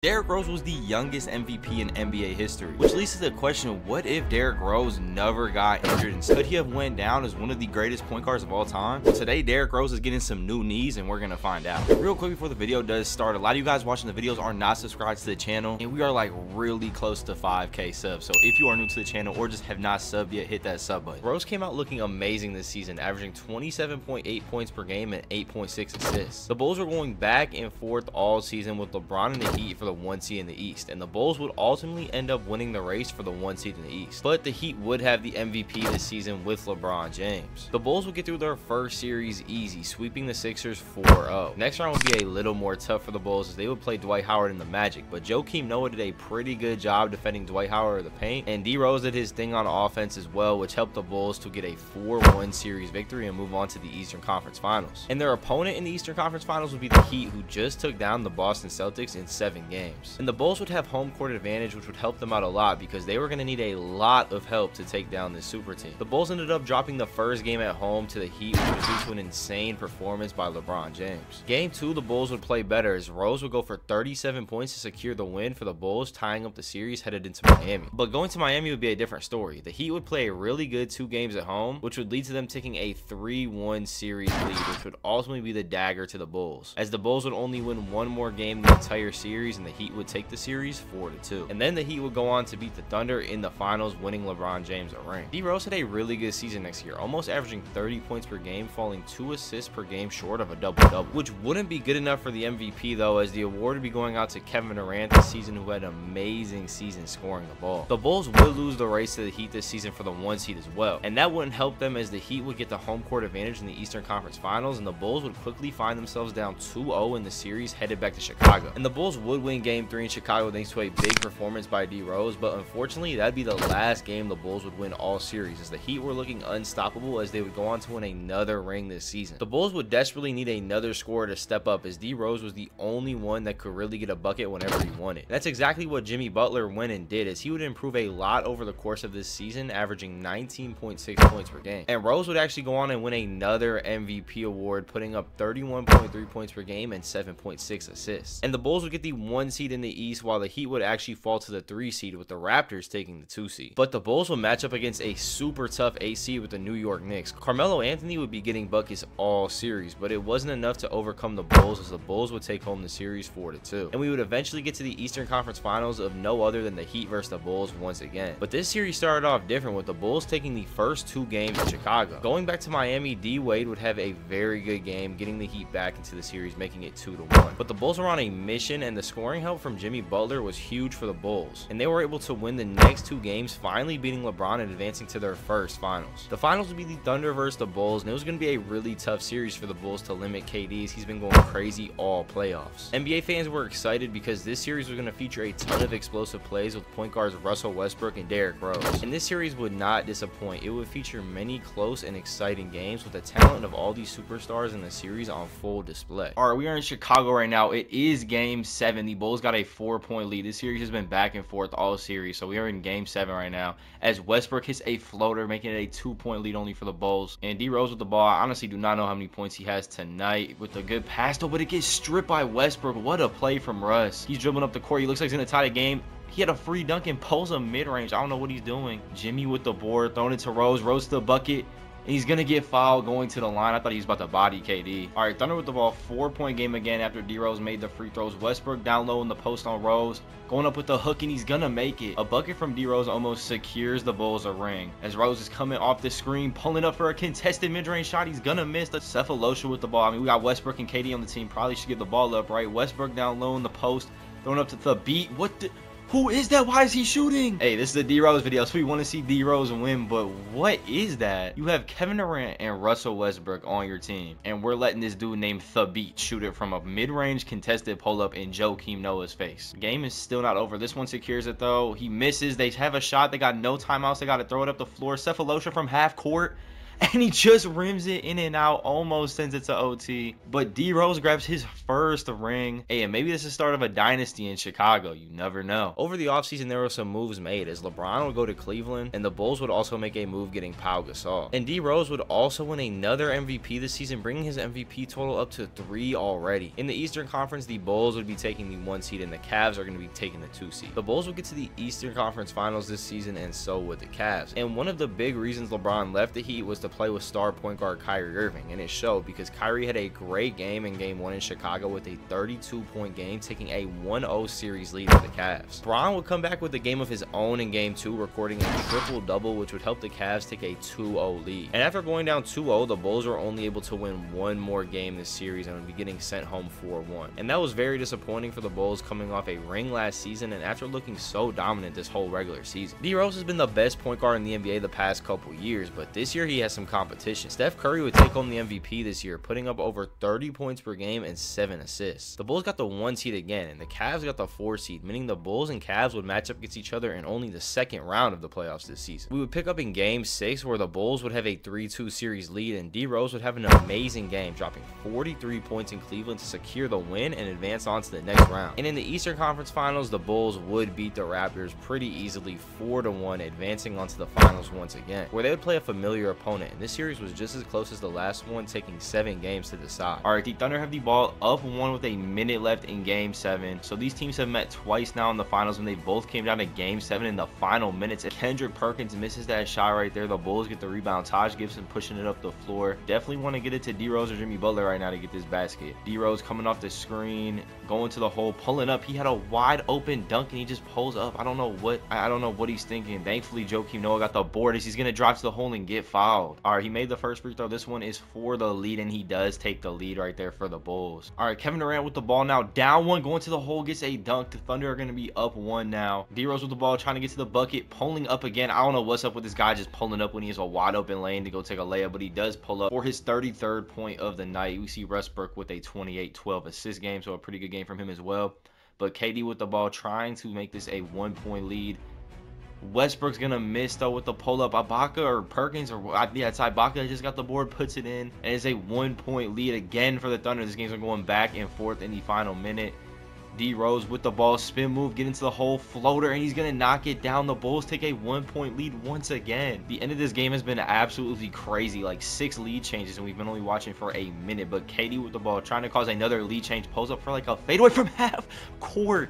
Derrick Rose was the youngest MVP in NBA history, which leads to the question, what if Derrick Rose never got injured and could he have went down as one of the greatest point guards of all time? Well, today Derrick Rose is getting some new knees and we're gonna find out. Real quick before the video does start, a lot of you guys watching the videos are not subscribed to the channel and we are like really close to 5K subs. So if you are new to the channel or just have not subbed yet, hit that sub button. Rose came out looking amazing this season, averaging 27.8 points per game and 8.6 assists. The Bulls were going back and forth all season with LeBron and the Heat for the 1 seed in the East, and the Bulls would ultimately end up winning the race for the 1 seed in the East. But the Heat would have the MVP this season with LeBron James. The Bulls would get through their first series easy, sweeping the Sixers 4-0. Next round would be a little more tough for the Bulls as they would play Dwight Howard and the Magic, but Joakim Noah did a pretty good job defending Dwight Howard in the paint, and Drose did his thing on offense as well, which helped the Bulls to get a 4-1 series victory and move on to the Eastern Conference Finals. And their opponent in the Eastern Conference Finals would be the Heat, who just took down the Boston Celtics in 7 games. And the Bulls would have home court advantage, which would help them out a lot because they were going to need a lot of help to take down this super team. The Bulls ended up dropping the first game at home to the Heat, which was due to an insane performance by LeBron James. Game 2, the Bulls would play better as Rose would go for 37 points to secure the win for the Bulls, tying up the series headed into Miami. But going to Miami would be a different story. The Heat would play a really good 2 games at home, which would lead to them taking a 3-1 series lead, which would ultimately be the dagger to the Bulls, as the Bulls would only win 1 more game the entire series and the Heat would take the series 4-2. And then the Heat would go on to beat the Thunder in the finals, winning LeBron James a ring. Drose had a really good season next year, almost averaging 30 points per game, falling 2 assists per game short of a double-double, which wouldn't be good enough for the MVP though, as the award would be going out to Kevin Durant this season, who had an amazing season scoring the ball. The Bulls would lose the race to the Heat this season for the 1 seed as well, and that wouldn't help them as the Heat would get the home court advantage in the Eastern Conference Finals, and the Bulls would quickly find themselves down 2-0 in the series headed back to Chicago. And the Bulls would win Game 3 in Chicago thanks to a big performance by Drose, but unfortunately that'd be the last game the Bulls would win all series, as the Heat were looking unstoppable as they would go on to win another ring this season. The Bulls would desperately need another scorer to step up, as Drose was the only one that could really get a bucket whenever he wanted. And that's exactly what Jimmy Butler went and did, as he would improve a lot over the course of this season, averaging 19.6 points per game. And Rose would actually go on and win another MVP award, putting up 31.3 points per game and 7.6 assists. And the Bulls would get the 1 seed in the East, while the Heat would actually fall to the 3 seed, with the Raptors taking the 2 seed. But the Bulls would match up against a super tough 8 seed with the New York Knicks. Carmelo Anthony would be getting buckets all series, but it wasn't enough to overcome the Bulls, as the Bulls would take home the series 4-2. And we would eventually get to the Eastern Conference Finals of no other than the Heat versus the Bulls once again. But this series started off different, with the Bulls taking the first 2 games in Chicago. Going back to Miami, D Wade would have a very good game, getting the Heat back into the series, making it 2-1. But the Bulls were on a mission, and the scoring help from Jimmy Butler was huge for the Bulls, and they were able to win the next 2 games, finally beating LeBron and advancing to their first finals. The finals would be the Thunder versus the Bulls, and it was going to be a really tough series for the Bulls to limit KD, as he's been going crazy all playoffs. NBA fans were excited because this series was going to feature a ton of explosive plays with point guards Russell Westbrook and Derrick Rose. And this series would not disappoint. It would feature many close and exciting games with the talent of all these superstars in the series on full display. Alright, we are in Chicago right now. It is Game 7. The Bulls got a 4-point lead. This series has been back and forth all series, so we are in Game 7 right now, as Westbrook hits a floater, making it a 2-point lead only for the Bulls. And Drose with the ball. I honestly do not know how many points he has tonight with a good pass though, but it gets stripped by Westbrook. What a play from Russ. He's dribbling up the court. He looks like he's going to tie the game. He had a free dunk and pulls a mid-range. I don't know what he's doing. Jimmy with the board, throwing it to Rose. Rose to the bucket. And he's going to get fouled going to the line. I thought he was about to body KD. All right, Thunder with the ball. 4-point game again after Drose made the free throws. Westbrook down low in the post on Rose, going up with the hook, and he's going to make it. A bucket from Drose almost secures the Bulls a ring, as Rose is coming off the screen, pulling up for a contested mid-range shot. He's going to miss. The Cephalosha with the ball. I mean, we got Westbrook and KD on the team. Probably should give the ball up, right? Westbrook down low in the post, throwing up to the beat. What the... Who is that? Why is he shooting? Hey, this is a D-Rose video, so we want to see D-Rose win, but what is that? You have Kevin Durant and Russell Westbrook on your team, and we're letting this dude named The Beat shoot it from a mid-range contested pull-up in Joakim Noah's face. Game is still not over. This one secures it, though. He misses. They have a shot. They got no timeouts. They got to throw it up the floor. Cephalosha from half court. and he just rims it in and out, almost sends it to OT. But D Rose grabs his first ring. Hey, and maybe this is the start of a dynasty in Chicago. You never know. Over the offseason, there were some moves made as LeBron would go to Cleveland, and the Bulls would also make a move getting Pau Gasol. And D Rose would also win another MVP this season, bringing his MVP total up to 3 already. In the Eastern Conference, the Bulls would be taking the 1 seed, and the Cavs are going to be taking the 2 seed. The Bulls would get to the Eastern Conference Finals this season, and so would the Cavs. And one of the big reasons LeBron left the Heat was to play with star point guard Kyrie Irving, and it showed because Kyrie had a great game in Game 1 in Chicago with a 32-point game, taking a 1-0 series lead for the Cavs. Bron would come back with a game of his own in Game 2, recording a triple-double, which would help the Cavs take a 2-0 lead. And after going down 2-0, the Bulls were only able to win one more game this series and would be getting sent home 4-1. And that was very disappointing for the Bulls, coming off a ring last season and after looking so dominant this whole regular season. D Rose has been the best point guard in the NBA the past couple years, but this year he has some competition. Steph Curry would take home the MVP this year, putting up over 30 points per game and 7 assists. The Bulls got the 1 seed again, and the Cavs got the 4 seed, meaning the Bulls and Cavs would match up against each other in only the second round of the playoffs this season. We would pick up in Game 6 where the Bulls would have a 3-2 series lead, and D Rose would have an amazing game, dropping 43 points in Cleveland to secure the win and advance on to the next round. And in the Eastern Conference Finals, the Bulls would beat the Raptors pretty easily 4-1, advancing onto the finals once again, where they would play a familiar opponent, and this series was just as close as the last one, taking 7 games to decide. Alright, the Thunder have the ball up 1 with a minute left in Game 7. So these teams have met twice now in the finals when they both came down to Game 7 in the final minutes. If Kendrick Perkins misses that shot right there, the Bulls get the rebound. Taj Gibson pushing it up the floor. Definitely want to get it to D Rose or Jimmy Butler right now to get this basket. D Rose coming off the screen, going to the hole, pulling up. He had a wide open dunk and he just pulls up. I don't know what he's thinking. Thankfully, Joakim Noah got the board as he's gonna drive to the hole and get fouled. Alright, he made the first free throw. This one is for the lead, and he does take the lead right there for the Bulls. Alright, Kevin Durant with the ball now, down 1, going to the hole, gets a dunk. The Thunder are gonna be up 1 now. D Rose with the ball, trying to get to the bucket, pulling up again. I don't know what's up with this guy just pulling up when he has a wide open lane to go take a layup, but he does pull up for his 33rd point of the night. We see Westbrook with a 28-12 assist game, so a pretty good game from him as well. But KD with the ball, trying to make this a 1-point lead. Westbrook's gonna miss though with the pull-up. Ibaka or Perkins, or yeah, it's Ibaka just got the board, puts it in, and it's a 1-point lead again for the Thunder. This game's going back and forth in the final minute. D Rose with the ball, spin move, get into the hole, floater, and he's gonna knock it down. The Bulls take a 1-point lead once again. The end of this game has been absolutely crazy, like 6 lead changes, and we've been only watching for a minute. But KD with the ball, trying to cause another lead change, pulls up for like a fadeaway from half court.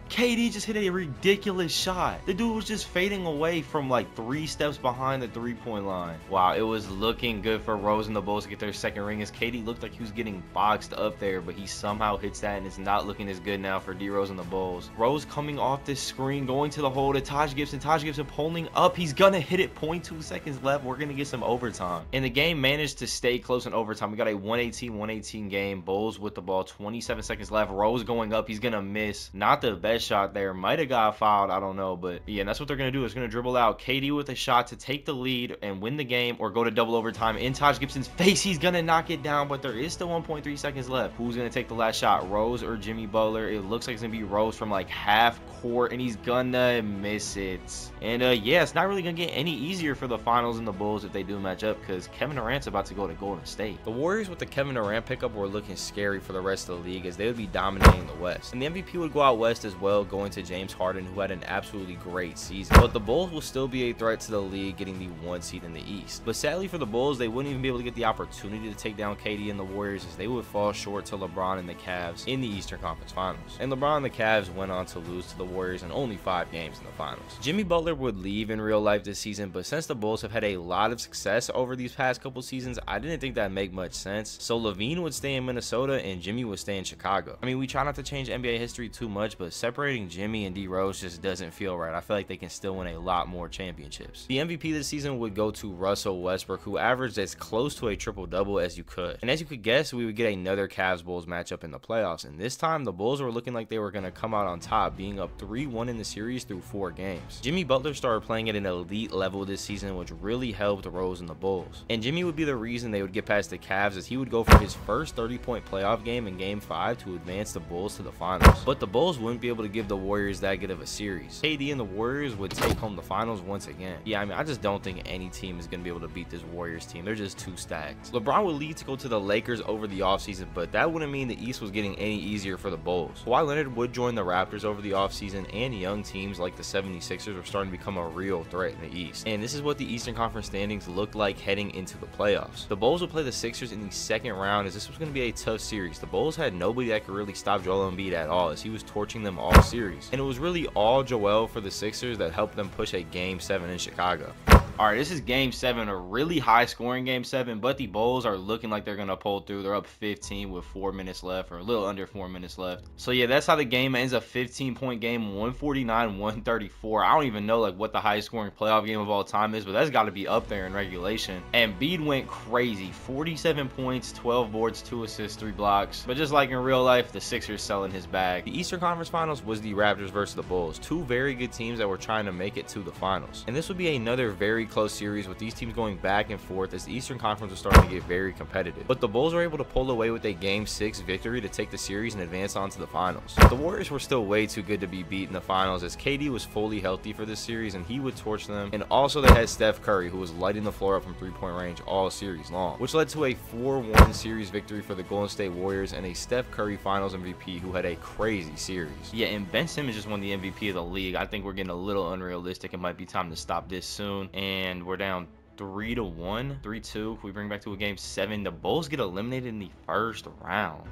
KD just hit a ridiculous shot. The dude was just fading away from like 3 steps behind the 3-point line. Wow, it was looking good for Rose and the Bulls to get their second ring, as KD looked like he was getting boxed up there, but he somehow hits that, and it's not looking as good now for D Rose and the Bulls. Rose coming off this screen, going to the hole to Taj Gibson. Taj Gibson pulling up. He's gonna hit it. 0.2 seconds left. We're gonna get some overtime. And the game managed to stay close in overtime. We got a 118-118 game. Bulls with the ball. 27 seconds left. Rose going up. He's gonna miss. Not the best shot there, might have got fouled, I don't know, but yeah, that's what they're gonna do. It's gonna dribble out KD with a shot to take the lead and win the game, or go to double overtime in Taj Gibson's face. He's gonna knock it down, but there is still 1.3 seconds left. Who's gonna take the last shot, Rose or Jimmy Butler? It looks like it's gonna be Rose from like half court, and he's gonna miss it. And yeah, it's not really gonna get any easier for the finals and the Bulls if they do match up, because Kevin Durant's about to go to Golden State. The Warriors with the Kevin Durant pickup were looking scary for the rest of the league, as they would be dominating the West, and the MVP would go out west as well, going to James Harden, who had an absolutely great season. But the Bulls will still be a threat to the league, getting the 1 seed in the East. But sadly for the Bulls, they wouldn't even be able to get the opportunity to take down KD and the Warriors, as they would fall short to LeBron and the Cavs in the Eastern Conference Finals. And LeBron and the Cavs went on to lose to the Warriors in only 5 games in the finals. Jimmy Butler would leave in real life this season, but since the Bulls have had a lot of success over these past couple seasons, I didn't think that'd make much sense. So Levine would stay in Minnesota and Jimmy would stay in Chicago. I mean, we try not to change NBA history too much, but separating Jimmy and D Rose just doesn't feel right. I feel like they can still win a lot more championships. The MVP this season would go to Russell Westbrook, who averaged as close to a triple-double as you could. And as you could guess, we would get another Cavs-Bulls matchup in the playoffs, and this time the Bulls were looking like they were going to come out on top, being up 3-1 in the series through 4 games. Jimmy Butler started playing at an elite level this season, which really helped Rose and the Bulls. And Jimmy would be the reason they would get past the Cavs, as he would go for his first 30-point playoff game in Game 5 to advance the Bulls to the finals. But the Bulls wouldn't be able to to give the Warriors that good of a series. KD and the Warriors would take home the finals once again. Yeah, I mean, I just don't think any team is going to be able to beat this Warriors team. They're just too stacked. LeBron would lead to go to the Lakers over the offseason, but that wouldn't mean the East was getting any easier for the Bulls. Kawhi Leonard would join the Raptors over the offseason, and young teams like the 76ers were starting to become a real threat in the East. And this is what the Eastern Conference standings looked like heading into the playoffs. The Bulls would play the Sixers in the second round, as this was going to be a tough series. The Bulls had nobody that could really stop Joel Embiid at all, as he was torching them all series. And it was really all Joel for the Sixers that helped them push a Game 7 in Chicago. All right, this is Game 7, a really high-scoring Game 7, but the Bulls are looking like they're going to pull through. They're up 15 with 4 minutes left, or a little under 4 minutes left. So, yeah, that's how the game ends, a 15-point game, 149-134. I don't even know, like, what the highest-scoring playoff game of all time is, but that's got to be up there in regulation. And Embiid went crazy, 47 points, 12 boards, 2 assists, 3 blocks. But just like in real life, the Sixers selling his bag. The Eastern Conference Finals was the Raptors versus the Bulls, two very good teams that were trying to make it to the finals. And this would be another very close series with these teams going back and forth as the Eastern Conference was starting to get very competitive. But the Bulls were able to pull away with a Game 6 victory to take the series and advance on to the finals. The Warriors were still way too good to be beat in the finals, as KD was fully healthy for this series and he would torch them. And also they had Steph Curry, who was lighting the floor up from three-point range all series long, which led to a 4-1 series victory for the Golden State Warriors and a Steph Curry Finals MVP who had a crazy series. Yeah, and Ben Simmons just won the MVP of the league. I think we're getting a little unrealistic. It might be time to stop this soon. And we're down 3-1, 3-2. We bring back to a Game 7. The Bulls get eliminated in the first round.